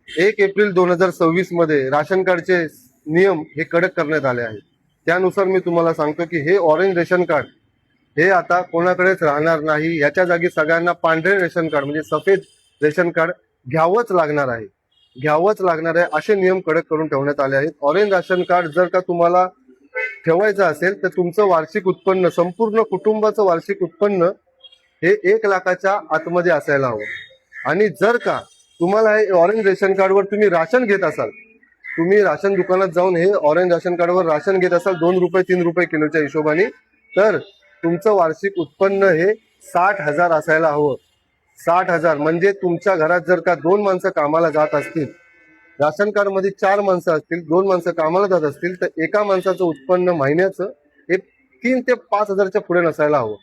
1 April 2026 मध्ये ration कार्डचे नियम हे कडक करण्यात आले आहेत. त्यानुसार मी तुम्हाला सांगतो की हे ऑरेंज रेशन कार्ड हे आता कोणाकडेच राहणार नाही. याच्या जागी सगळ्यांना पांढरे रेशन कार्ड म्हणजे सफेद रेशन कार्ड घ्यावंच लागणार आहे. असे नियम कडक करून ठेवण्यात आले आहेत. ऑरेंज राशन कार्ड जर का तुम्हाला ठेवायचं असेल तर तुमचं वार्षिक उत्पन्न, संपूर्ण कुटुंबाचं वार्षिक उत्पन्न हे 1 लाखाच्या आतमध्ये असायला हवं. आणि जर का तुम्हाला हे ऑरेंज रेशन कार्डवर तुम्ही राशन घेत असाल, तुम्ही राशन दुकानात जाऊन हे ऑरेंज राशन कार्डवर राशन घेत असाल 2 रुपये 3 रुपये किलोच्या हिशोबाने, तर तुमचं वार्षिक उत्पन्न हे 60,000 असायला हवं. 60,000 म्हणजे तुमच्या घरात जर का 2 माणसं कामाला जात असतील, राशन कार्ड मध्ये 4 माणसं असतील, 2 माणसं कामाला जात असतील, तर एका माणसाचं उत्पन्न महिन्याचं हे 3 ते 5,000च्या पुढे नसायला हवं.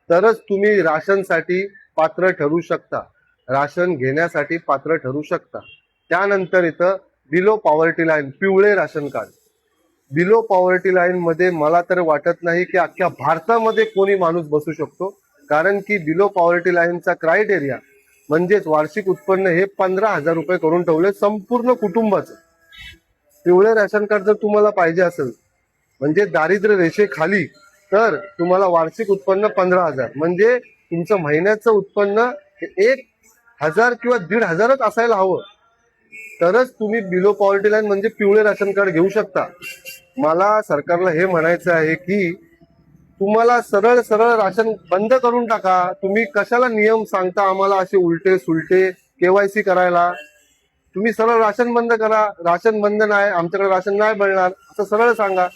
तरच तुम्ही राशनसाठी पात्र ठरू शकता, राशन घेण्यासाठी पात्र ठरू शकता. त्यानंतर इथं बिलो पॉवर्टी लाईन, पिवळे ration card. Below poverty line मध्ये मला तर वाटत नाही की अख्ख्या भारतामध्ये कोणी माणूस बसू शकतो. कारण की बिलो पॉवर्टी लाईनचा क्रायटेरिया म्हणजेच वार्षिक उत्पन्न हे 15,000 रुपये करून ठेवले संपूर्ण कुटुंबाचं. पिवळे राशन कार्ड जर तुम्हाला पाहिजे असेल म्हणजे दारिद्र्य रेषेखाली, तर तुम्हाला वार्षिक उत्पन्न 15,000 म्हणजे तुमचं महिन्याचं उत्पन्न 1,000 किंवा 1,500च असायला हवं. तरच तुम्ही बिलो पॉवर्टी लाईन म्हणजे पिवळे राशन कार्ड घेऊ शकता. मला सरकारला हे म्हणायचं आहे की तुम्हाला सरळ सरळ राशन बंद करून टाका. तुम्ही कशाला नियम सांगता आम्हाला असे उलटे सुलटे केवायसी करायला? तुम्ही सरळ राशन बंद करा. राशन बंद नाही, आमच्याकडे राशन नाही मिळणार असं सरळ सांगा.